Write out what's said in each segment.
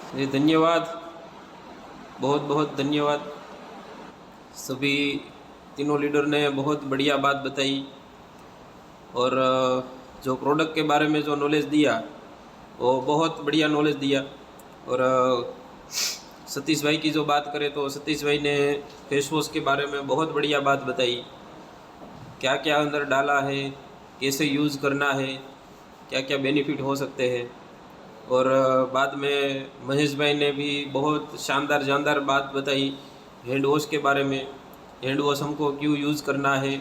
जी धन्यवाद, बहुत बहुत धन्यवाद। सभी तीनों लीडर ने बहुत बढ़िया बात बताई और जो प्रोडक्ट के बारे में जो नॉलेज दिया वो बहुत बढ़िया नॉलेज दिया। और सतीश भाई की जो बात करें तो सतीश भाई ने फेस वॉश के बारे में बहुत बढ़िया बात बताई, क्या क्या अंदर डाला है, कैसे यूज़ करना है, क्या क्या बेनिफिट हो सकते हैं। और बाद में महेश भाई ने भी बहुत शानदार शानदार बात बताई हैंड वॉश के बारे में। हैंड वॉश हमको क्यों यूज़ करना है,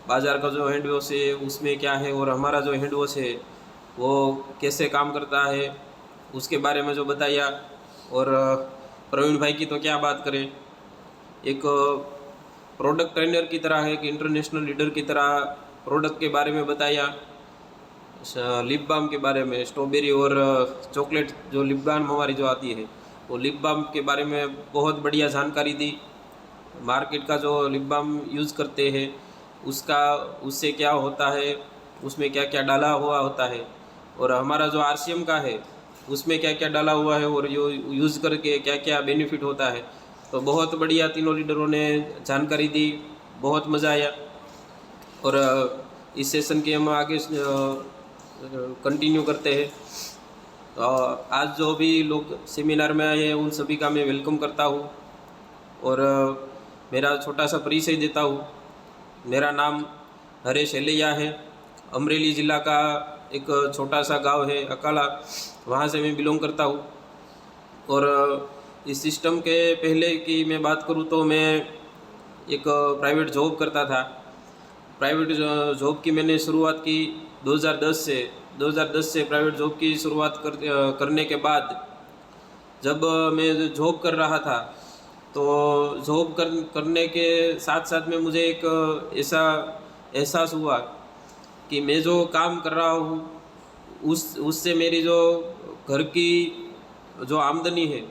बाज़ार का जो हैंड वॉश है उसमें क्या है और हमारा जो हैंड वॉश है वो कैसे काम करता है, उसके बारे में जो बताया। और प्रवीण भाई की तो क्या बात करें, एक प्रोडक्ट ट्रेनर की तरह है कि इंटरनेशनल लीडर की तरह प्रोडक्ट के बारे में बताया। लिप बाम के बारे में, स्ट्रॉबेरी और चॉकलेट जो लिप बाम हमारी जो आती है वो लिप बाम के बारे में बहुत बढ़िया जानकारी दी। मार्केट का जो लिप बाम यूज़ करते हैं उसका, उससे क्या होता है, उसमें क्या क्या डाला हुआ होता है, और हमारा जो आरसीएम का है उसमें क्या क्या डाला हुआ है और यो यूज़ करके क्या क्या बेनिफिट होता है। तो बहुत बढ़िया तीनों लीडरों ने जानकारी दी, बहुत मज़ा आया। और इस सेशन के हम आगे कंटिन्यू करते हैं। तो आज जो भी लोग सेमिनार में आए हैं उन सभी का मैं वेलकम करता हूँ और मेरा छोटा सा परिचय देता हूँ। मेरा नाम हरेश एलैया है। अमरेली ज़िला का एक छोटा सा गांव है अकाला, वहाँ से मैं बिलोंग करता हूँ। और इस सिस्टम के पहले की मैं बात करूँ तो मैं एक प्राइवेट जॉब करता था। प्राइवेट जॉब की मैंने शुरुआत की 2010 से प्राइवेट जॉब की शुरुआत करने के बाद जब मैं जॉब कर रहा था तो जॉब करने के साथ साथ में मुझे एक ऐसा एहसास हुआ कि मैं जो काम कर रहा हूँ उससे मेरी जो घर की जो आमदनी है,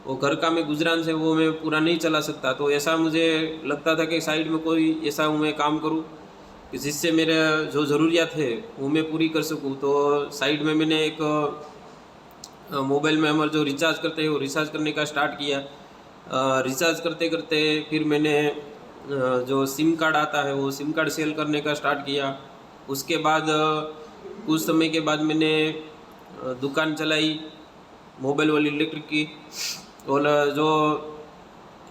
वो घर का मैं गुजरान से वो मैं पूरा नहीं चला सकता। तो ऐसा मुझे लगता था कि साइड में कोई ऐसा मैं काम करूँ कि जिससे मेरे जो ज़रूरियात है वो मैं पूरी कर सकूँ। तो साइड में मैंने एक मोबाइल में हमारे जो रिचार्ज करते हैं वो रिचार्ज करने का स्टार्ट किया। रिचार्ज करते करते फिर मैंने जो सिम कार्ड आता है वो सिम कार्ड सेल करने का स्टार्ट किया। उसके बाद कुछ समय के बाद मैंने दुकान चलाई मोबाइल वाली इलेक्ट्रिक की। और जो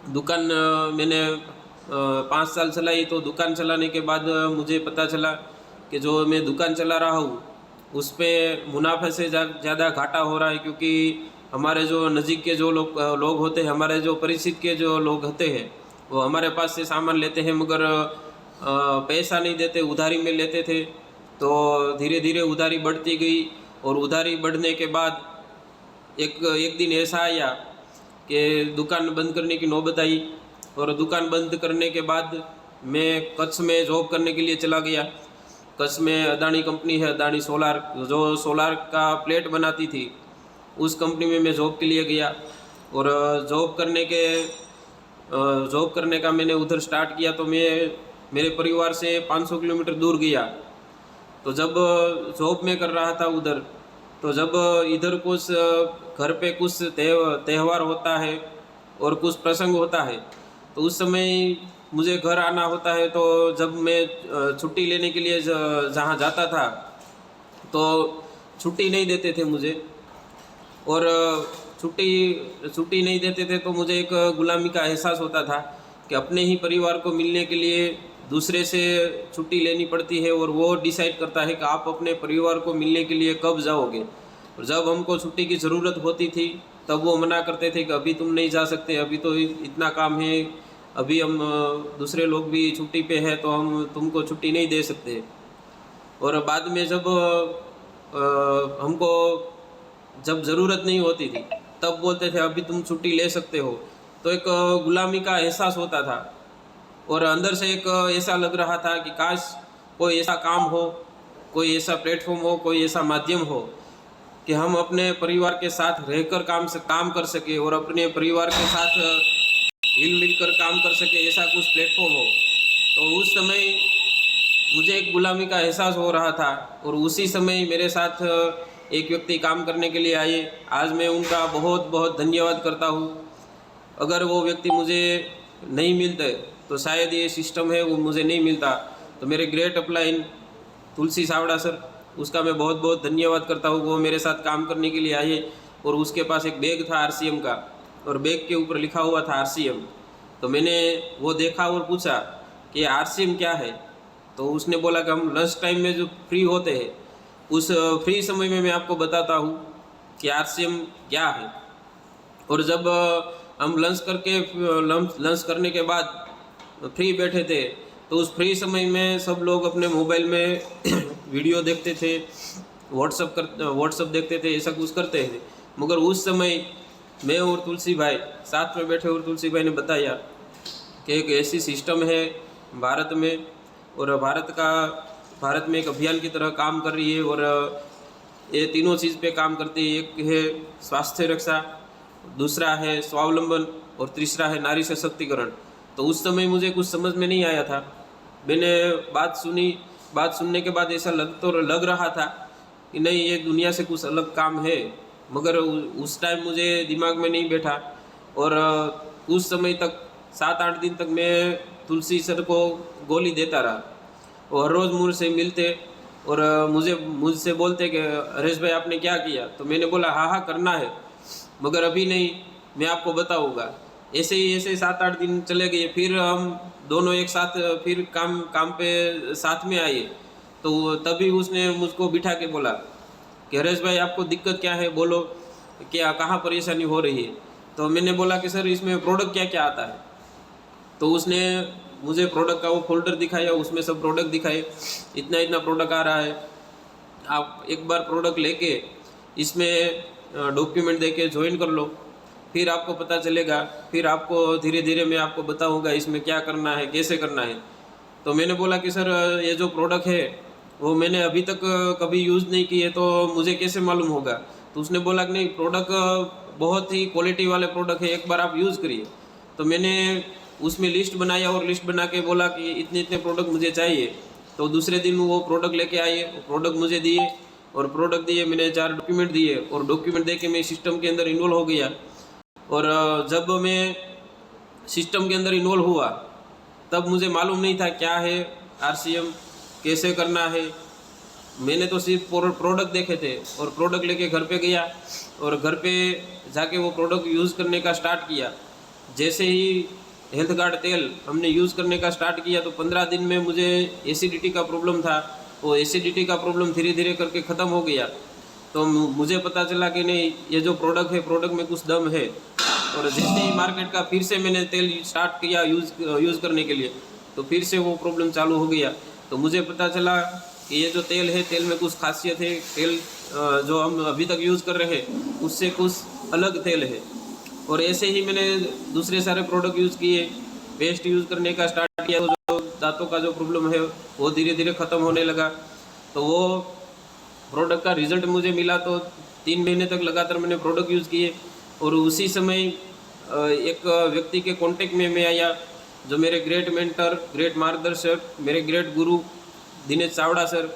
दुकान मैंने 5 साल चलाई, तो दुकान चलाने के बाद मुझे पता चला कि जो मैं दुकान चला रहा हूँ उस पर मुनाफे से ज़्यादा घाटा हो रहा है, क्योंकि हमारे जो नज़दीक के जो लोग होते हैं, हमारे जो परिचित के जो लोग होते हैं वो हमारे पास से सामान लेते हैं मगर पैसा नहीं देते, उधारी में लेते थे। तो धीरे धीरे उधारी बढ़ती गई और उधारी बढ़ने के बाद एक दिन ऐसा आया कि दुकान बंद करने की नौबत आई। और दुकान बंद करने के बाद मैं कच्छ में जॉब करने के लिए चला गया। कच्छ में अदानी कंपनी है, अदानी सोलार, जो सोलार का प्लेट बनाती थी, उस कंपनी में मैं जॉब के लिए गया। और जॉब करने का मैंने उधर स्टार्ट किया तो मैं मेरे परिवार से 500 किलोमीटर दूर गया। तो जब जॉब में कर रहा था उधर, तो जब इधर कुछ घर पे कुछ त्यौहार होता है और कुछ प्रसंग होता है तो उस समय मुझे घर आना होता है। तो जब मैं छुट्टी लेने के लिए जहाँ जाता था तो छुट्टी नहीं देते थे मुझे। और छुट्टी छुट्टी नहीं देते थे तो मुझे एक गुलामी का एहसास होता था कि अपने ही परिवार को मिलने के लिए दूसरे से छुट्टी लेनी पड़ती है और वो डिसाइड करता है कि आप अपने परिवार को मिलने के लिए कब जाओगे। और जब हमको छुट्टी की ज़रूरत होती थी तब वो मना करते थे कि अभी तुम नहीं जा सकते, अभी तो इतना काम है, अभी हम दूसरे लोग भी छुट्टी पे है तो हम तुमको छुट्टी नहीं दे सकते। और बाद में जब हमको जब ज़रूरत नहीं होती थी तब बोलते थे अभी तुम छुट्टी ले सकते हो। तो एक गुलामी का एहसास होता था और अंदर से एक ऐसा लग रहा था कि काश कोई ऐसा काम हो, कोई ऐसा प्लेटफॉर्म हो, कोई ऐसा माध्यम हो कि हम अपने परिवार के साथ रहकर काम कर सके और अपने परिवार के साथ हिल मिल कर काम कर सके, ऐसा कुछ प्लेटफॉर्म हो। तो उस समय मुझे एक गुलामी का एहसास हो रहा था और उसी समय मेरे साथ एक व्यक्ति काम करने के लिए आए, आज मैं उनका बहुत बहुत धन्यवाद करता हूँ। अगर वो व्यक्ति मुझे नहीं मिलते तो शायद ये सिस्टम है वो मुझे नहीं मिलता। तो मेरे ग्रेट अपलाइन तुलसी सावड़ा सर, उसका मैं बहुत बहुत धन्यवाद करता हूँ। वो मेरे साथ काम करने के लिए आए और उसके पास एक बैग था आरसीएम का और बैग के ऊपर लिखा हुआ था आरसीएम। तो मैंने वो देखा और पूछा कि आरसीएम क्या है। तो उसने बोला कि हम लंच टाइम में जो फ्री होते हैं उस फ्री समय में मैं आपको बताता हूँ कि आरसीएम क्या है। और जब हम लंच करने के बाद फ्री बैठे थे तो उस फ्री समय में सब लोग अपने मोबाइल में वीडियो देखते थे, व्हाट्सअप देखते थे, ऐसा कुछ करते थे। मगर उस समय मैं और तुलसी भाई साथ में बैठे और तुलसी भाई ने बताया कि एक ऐसी सिस्टम है भारत में और भारत में एक अभियान की तरह काम कर रही है और ये तीनों चीज़ पे काम करती है। एक है स्वास्थ्य रक्षा, दूसरा है स्वावलंबन और तीसरा है नारी सशक्तिकरण। तो उस समय मुझे कुछ समझ में नहीं आया था। मैंने बात सुनने के बाद ऐसा लग रहा था कि नहीं, ये दुनिया से कुछ अलग काम है, मगर उस टाइम मुझे दिमाग में नहीं बैठा। और कुछ समय तक 7-8 दिन तक मैं तुलसी सर को गोली देता रहा और हर रोज़ मुझसे मिलते और मुझसे बोलते कि हरेश भाई आपने क्या किया। तो मैंने बोला हाँ करना है, मगर अभी नहीं, मैं आपको बताऊंगा। ऐसे ही 7-8 दिन चले गए। फिर हम दोनों एक साथ फिर काम पे साथ में आए। तो तभी उसने मुझको बिठा के बोला कि हरेश भाई आपको दिक्कत क्या है, बोलो क्या, कहाँ परेशानी हो रही है। तो मैंने बोला कि सर इसमें प्रोडक्ट क्या क्या आता है। तो उसने मुझे प्रोडक्ट का वो फोल्डर दिखाया, उसमें सब प्रोडक्ट दिखाए, इतना इतना प्रोडक्ट आ रहा है, आप एक बार प्रोडक्ट लेके इसमें डॉक्यूमेंट देके ज्वाइन कर लो, फिर आपको पता चलेगा। फिर आपको धीरे धीरे मैं आपको बताऊंगा इसमें क्या करना है, कैसे करना है। तो मैंने बोला कि सर ये जो प्रोडक्ट है वो मैंने अभी तक कभी यूज़ नहीं किए, तो मुझे कैसे मालूम होगा। तो उसने बोला कि नहीं, प्रोडक्ट बहुत ही क्वालिटी वाले प्रोडक्ट है, एक बार आप यूज़ करिए। तो मैंने उसमें लिस्ट बनाया और लिस्ट बना के बोला कि इतने इतने प्रोडक्ट मुझे चाहिए। तो दूसरे दिन वो प्रोडक्ट लेके आए, प्रोडक्ट मुझे दिए और प्रोडक्ट दिए, मैंने 4 डॉक्यूमेंट दिए और डॉक्यूमेंट दे के मैं सिस्टम के अंदर इन्वॉल्व हो गया। और जब मैं सिस्टम के अंदर इन्वॉल्व हुआ तब मुझे मालूम नहीं था क्या है आरसीएम, कैसे करना है। मैंने तो सिर्फ प्रोडक्ट देखे थे और प्रोडक्ट लेके घर पे गया और घर पे जाके वो प्रोडक्ट यूज़ करने का स्टार्ट किया। जैसे ही हेल्थ कार्ड तेल हमने यूज़ करने का स्टार्ट किया तो 15 दिन में मुझे एसिडिटी का प्रॉब्लम था, वो एसिडिटी का प्रॉब्लम धीरे धीरे करके ख़त्म हो गया। तो मुझे पता चला कि नहीं, ये जो प्रोडक्ट है, प्रोडक्ट में कुछ दम है। और जैसे ही मार्केट का फिर से मैंने तेल स्टार्ट किया यूज़ करने के लिए, तो फिर से वो प्रॉब्लम चालू हो गया। तो मुझे पता चला कि ये जो तेल है, तेल में कुछ खासियत है, तेल जो हम अभी तक यूज़ कर रहे हैं उससे कुछ अलग तेल है। और ऐसे ही मैंने दूसरे सारे प्रोडक्ट यूज़ किए, पेस्ट यूज़ करने का स्टार्ट किया, तो जो दांतों का जो प्रॉब्लम है वो धीरे धीरे ख़त्म होने लगा। तो वो प्रोडक्ट का रिज़ल्ट मुझे मिला। तो 3 महीने तक लगातार मैंने प्रोडक्ट यूज़ किए और उसी समय एक व्यक्ति के कांटेक्ट में मैं आया जो मेरे ग्रेट मेंटर, ग्रेट मार्गदर्शक, मेरे ग्रेट गुरु दिनेश चावड़ा सर,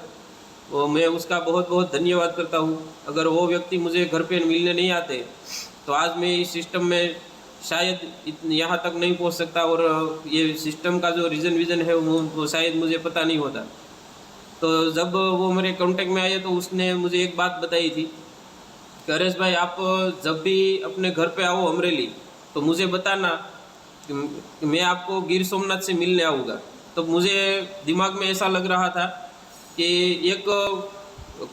वो मैं उसका बहुत बहुत धन्यवाद करता हूँ। अगर वो व्यक्ति मुझे घर पे मिलने नहीं आते तो आज मैं इस सिस्टम में शायद यहाँ तक नहीं पहुँच सकता और ये सिस्टम का जो विज़न है वो शायद मुझे पता नहीं होता। तो जब वो मेरे कांटेक्ट में आए तो उसने मुझे एक बात बताई थी कि हरेश भाई आप जब भी अपने घर पे आओ अमरेली तो मुझे बताना कि मैं आपको गिर सोमनाथ से मिलने आऊँगा। तो मुझे दिमाग में ऐसा लग रहा था कि एक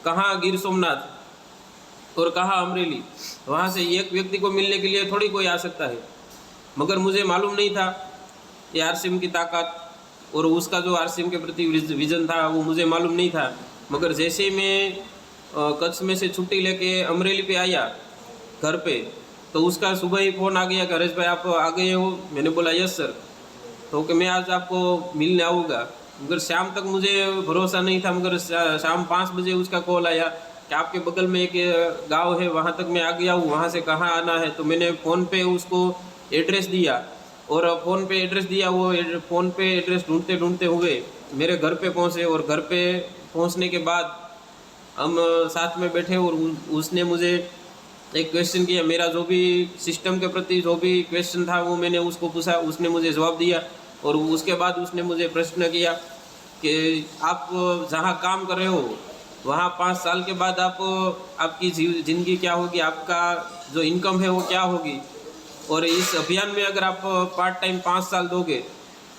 कहाँ गिर सोमनाथ और कहाँ अमरेली, वहाँ से एक व्यक्ति को मिलने के लिए थोड़ी कोई आ सकता है। मगर मुझे मालूम नहीं था ये आरसीएम की ताकत और उसका जो आरसीएम के प्रति विज़न था वो मुझे मालूम नहीं था। मगर जैसे ही मैं कच्छ में से छुट्टी लेके अमरेली पे आया घर पे, तो उसका सुबह ही फ़ोन आ गया कि हरेश भाई आप आ गए हो। मैंने बोला यस सर। तो कि मैं आज आपको मिलने आऊँगा। मगर शाम तक मुझे भरोसा नहीं था, मगर शाम 5 बजे उसका कॉल आया कि आपके बगल में एक गांव है, वहाँ तक मैं आ गया हूँ, वहाँ से कहाँ आना है। तो मैंने फ़ोन पे उसको एड्रेस दिया और फ़ोन पे एड्रेस दिया, वो फ़ोन पे एड्रेस ढूंढते ढूंढते हुए मेरे घर पे पहुँचे। और घर पे पहुँचने के बाद हम साथ में बैठे और उसने मुझे एक क्वेश्चन किया। मेरा जो भी सिस्टम के प्रति जो भी क्वेश्चन था वो मैंने उसको पूछा, उसने मुझे जवाब दिया। और उसके बाद उसने मुझे प्रश्न किया कि आप जहाँ काम कर रहे हो वहाँ 5 साल के बाद आपकी ज़िंदगी क्या होगी, आपका जो इनकम है वो क्या होगी, और इस अभियान में अगर आप पार्ट टाइम 5 साल दोगे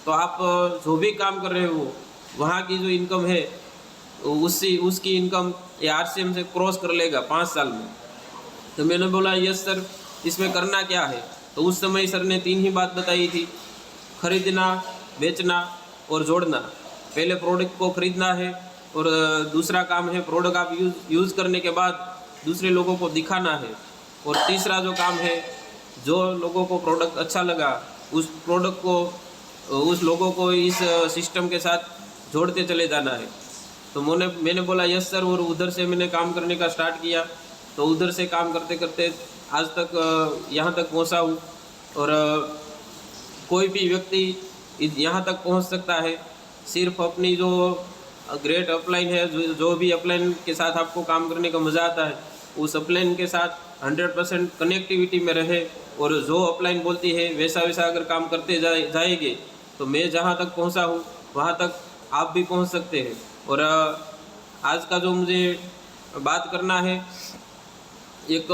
तो आप जो भी काम कर रहे हो वहाँ की जो इनकम है उसकी इनकम ये RCM से क्रॉस कर लेगा 5 साल में। तो मैंने बोला यस सर, इसमें करना क्या है। तो उस समय सर ने 3 ही बात बताई थी, खरीदना, बेचना और जोड़ना। पहले प्रोडक्ट को खरीदना है और दूसरा काम है प्रोडक्ट आप यूज़ करने के बाद दूसरे लोगों को दिखाना है, और तीसरा जो काम है जो लोगों को प्रोडक्ट अच्छा लगा उस प्रोडक्ट को उस लोगों को इस सिस्टम के साथ जोड़ते चले जाना है। तो मैंने बोला यस सर, और उधर से मैंने काम करने का स्टार्ट किया। तो उधर से काम करते करते आज तक यहाँ तक पहुँचा हूँ। और कोई भी व्यक्ति यहाँ तक पहुँच सकता है सिर्फ अपनी जो ग्रेट अपलाइन है, जो भी अपलाइन के साथ आपको काम करने का मज़ा आता है उस अपलाइन के साथ 100% कनेक्टिविटी में रहे, और जो अपलाइन बोलती है वैसा वैसा अगर काम करते जाएंगे तो मैं जहाँ तक पहुँचा हूँ वहाँ तक आप भी पहुँच सकते हैं। और आज का जो मुझे बात करना है, एक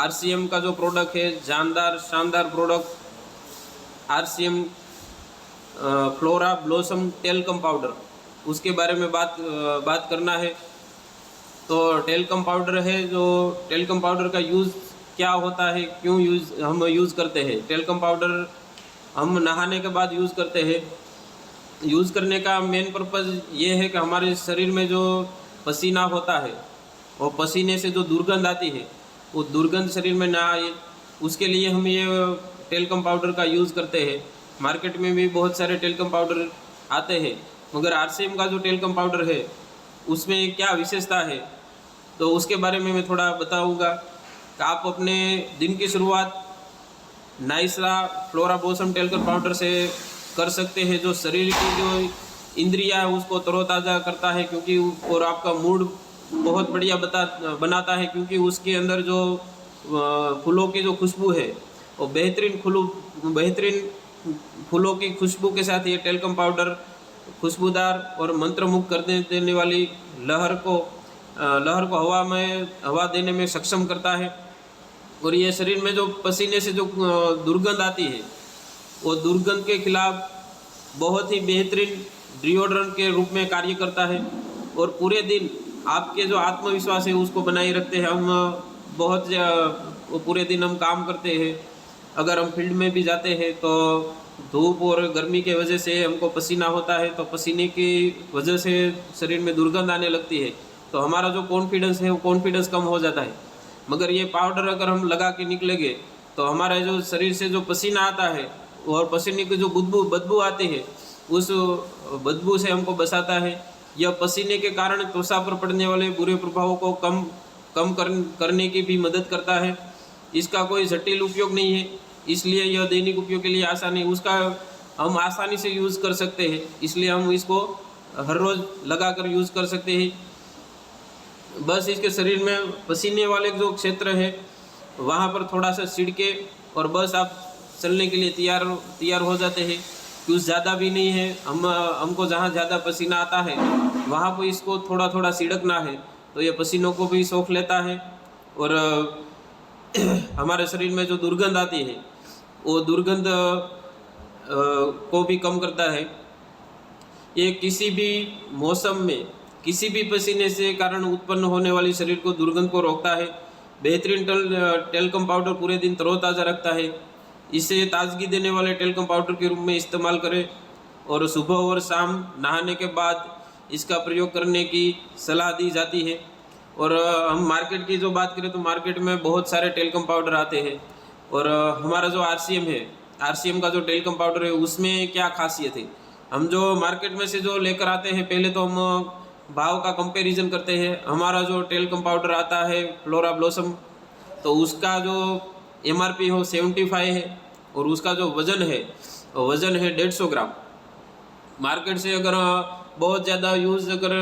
RCM का जो प्रोडक्ट है, शानदार product RCM flora blossom talcum powder, उसके बारे में बात करना है। तो टेल्कम पाउडर है, जो टेल्कम पाउडर का यूज़ क्या होता है, क्यों हम यूज़ करते हैं। टेल्कम पाउडर हम नहाने के बाद यूज़ करते हैं। यूज़ करने का मेन पर्पज़ ये है कि हमारे शरीर में जो पसीना होता है और पसीने से जो दुर्गंध आती है वो दुर्गंध शरीर में ना आए, उसके लिए हम ये टेल्कम पाउडर का यूज़ करते हैं। मार्केट में भी बहुत सारे टेल्कम पाउडर आते हैं, मगर RCM का जो टेल्कम पाउडर है उसमें क्या विशेषता है तो उसके बारे में मैं थोड़ा बताऊंगा। कि आप अपने दिन की शुरुआत नाइसरा फ्लोरा ब्लॉसम टेल्कम पाउडर से कर सकते हैं, जो शरीर की जो इंद्रियां है उसको तरोताज़ा करता है, क्योंकि और आपका मूड बहुत बढ़िया बनाता है, क्योंकि उसके अंदर जो फूलों की जो खुशबू है वो बेहतरीन फूलों की खुशबू के साथ ये टेल्कम पाउडर खुशबूदार और मंत्रमुग्ध कर देने वाली लहर को हवा देने में सक्षम करता है। और ये शरीर में जो पसीने से जो दुर्गंध आती है वो दुर्गंध के खिलाफ बहुत ही बेहतरीन डिओड्रेंट के रूप में कार्य करता है, और पूरे दिन आपके जो आत्मविश्वास है उसको बनाए रखते हैं। पूरे दिन हम काम करते हैं, अगर हम फील्ड में भी जाते हैं तो धूप और गर्मी के वजह से हमको पसीना होता है, तो पसीने की वजह से शरीर में दुर्गंध आने लगती है, तो हमारा जो कॉन्फिडेंस है वो कॉन्फिडेंस कम हो जाता है। मगर ये पाउडर अगर हम लगा के निकलेंगे तो हमारा जो शरीर से जो पसीना आता है और पसीने की जो बदबू आती है उस बदबू से हमको बचाता है। यह पसीने के कारण त्वचा पर पड़ने वाले बुरे प्रभावों को कम करने की भी मदद करता है। इसका कोई जटिल उपयोग नहीं है, इसलिए यह दैनिक उपयोग के लिए आसानी हम आसानी से यूज़ कर सकते हैं, इसलिए हम इसको हर रोज़ लगा कर यूज़ कर सकते हैं। बस इसके शरीर में पसीने वाले जो क्षेत्र है वहाँ पर थोड़ा सा छिड़के और बस आप चलने के लिए तैयार हो जाते हैं। कुछ ज़्यादा भी नहीं है, हमको जहाँ ज़्यादा पसीना आता है वहाँ पर इसको थोड़ा थोड़ा छिड़कना है, तो ये पसीनों को भी सोख लेता है और हमारे शरीर में जो दुर्गंध आती है वो दुर्गंध को भी कम करता है। ये किसी भी मौसम में किसी भी पसीने से कारण उत्पन्न होने वाली शरीर को दुर्गंध को रोकता है। बेहतरीन टेल्कम पाउडर पूरे दिन तरोताज़ा रखता है। इसे ताजगी देने वाले टेल्कम पाउडर के रूप में इस्तेमाल करें और सुबह और शाम नहाने के बाद इसका प्रयोग करने की सलाह दी जाती है। और हम मार्केट की जो बात करें तो मार्केट में बहुत सारे टेल्कम पाउडर आते हैं, और हमारा जो RCM है, RCM का जो टेल्कम पाउडर है उसमें क्या खासियत है। हम जो मार्केट में से जो लेकर आते हैं पहले तो हम भाव का कंपैरिजन करते हैं। हमारा जो टेल्कम पाउडर आता है फ्लोरा ब्लॉसम, तो उसका जो MRP हो 75 है और उसका जो वज़न है 150 ग्राम। मार्केट से अगर बहुत ज़्यादा यूज़ अगर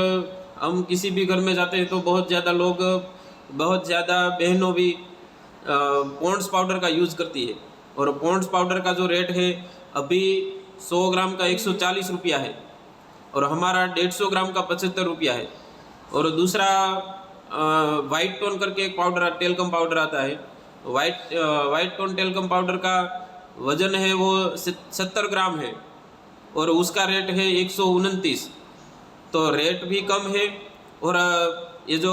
हम किसी भी घर में जाते हैं तो बहुत ज़्यादा लोग, बहुत ज़्यादा बहनों भी पॉन्ड्स पाउडर का यूज़ करती है। और पॉन्ड्स पाउडर का जो रेट है अभी 100 ग्राम का 140 रुपया है, और हमारा 150 ग्राम का 75 रुपया है। और दूसरा वाइट टोन करके एक पाउडर टेल्कम पाउडर आता है। वाइट टोन टेल्कम पाउडर का वजन है वो 70 ग्राम है, और उसका रेट है 129। तो रेट भी कम है। और ये जो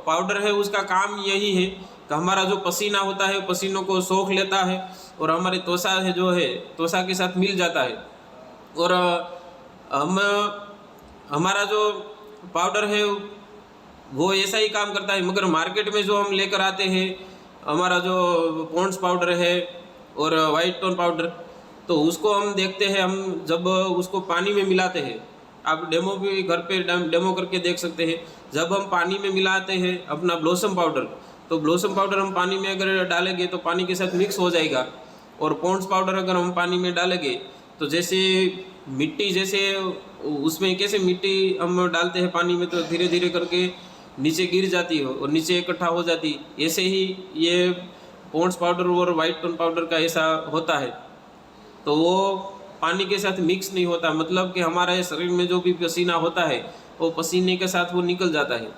पाउडर है उसका काम यही है कि हमारा जो पसीना होता है पसीनों को सोख लेता है, और हमारी त्वचा है जो है त्वचा के साथ मिल जाता है। और हम हमारा जो पाउडर है वो ऐसा ही काम करता है। मगर मार्केट में जो हम लेकर आते हैं, हमारा जो पॉन्ड्स पाउडर है और वाइट टोन पाउडर, तो उसको हम देखते हैं, हम जब उसको पानी में मिलाते हैं, आप डेमो भी घर पे डेमो करके देख सकते हैं। जब हम पानी में मिलाते हैं अपना ब्लॉसम पाउडर, तो ब्लॉसम पाउडर हम पानी में अगर डालेंगे तो पानी के साथ मिक्स हो जाएगा। और पॉन्ड्स पाउडर अगर हम पानी में डालेंगे तो जैसे मिट्टी, जैसे उसमें कैसे मिट्टी हम डालते हैं पानी में तो धीरे धीरे करके नीचे गिर जाती हो और नीचे इकट्ठा हो जाती, ऐसे ही ये पॉन्ड्स पाउडर और वाइट टोन पाउडर का ऐसा होता है। तो वो पानी के साथ मिक्स नहीं होता, मतलब कि हमारे शरीर में जो भी पसीना होता है वो पसीने के साथ वो निकल जाता है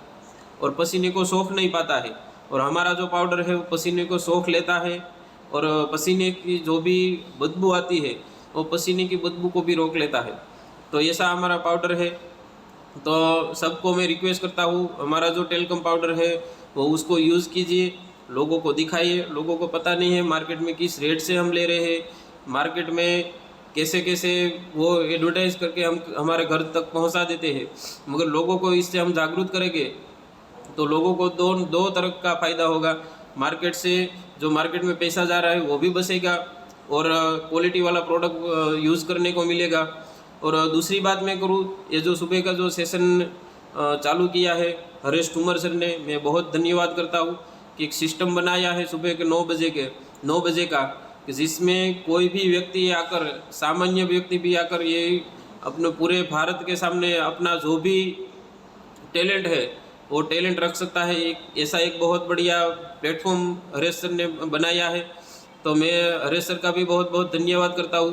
और पसीने को सोख नहीं पाता है। और हमारा जो पाउडर है वो पसीने को सोख लेता है, और पसीने की जो भी बदबू आती है वो पसीने की बदबू को भी रोक लेता है। तो ऐसा हमारा पाउडर है। तो सबको मैं रिक्वेस्ट करता हूँ, हमारा जो टेल्कम पाउडर है वो उसको यूज़ कीजिए, लोगों को दिखाइए। लोगों को पता नहीं है मार्केट में किस रेट से हम ले रहे हैं, मार्केट में कैसे कैसे वो एडवर्टाइज़ करके हम हमारे घर तक पहुंचा देते हैं। मगर लोगों को इससे हम जागरूक करेंगे तो लोगों को दो तरह का फ़ायदा होगा। मार्केट से जो मार्केट में पैसा जा रहा है वो भी बचेगा, और क्वालिटी वाला प्रोडक्ट यूज़ करने को मिलेगा। और दूसरी बात मैं करूँ, ये जो सुबह का जो सेशन चालू किया है हरेश ठुमर सर ने, मैं बहुत धन्यवाद करता हूँ कि एक सिस्टम बनाया है सुबह के 9 बजे का, कि जिसमें कोई भी व्यक्ति आकर, सामान्य व्यक्ति भी आकर ये अपने पूरे भारत के सामने अपना जो भी टैलेंट है वो टैलेंट रख सकता है। ऐसा एक बहुत बढ़िया प्लेटफॉर्म हरेश सर ने बनाया है। तो मैं हरेश सर का भी बहुत बहुत धन्यवाद करता हूँ।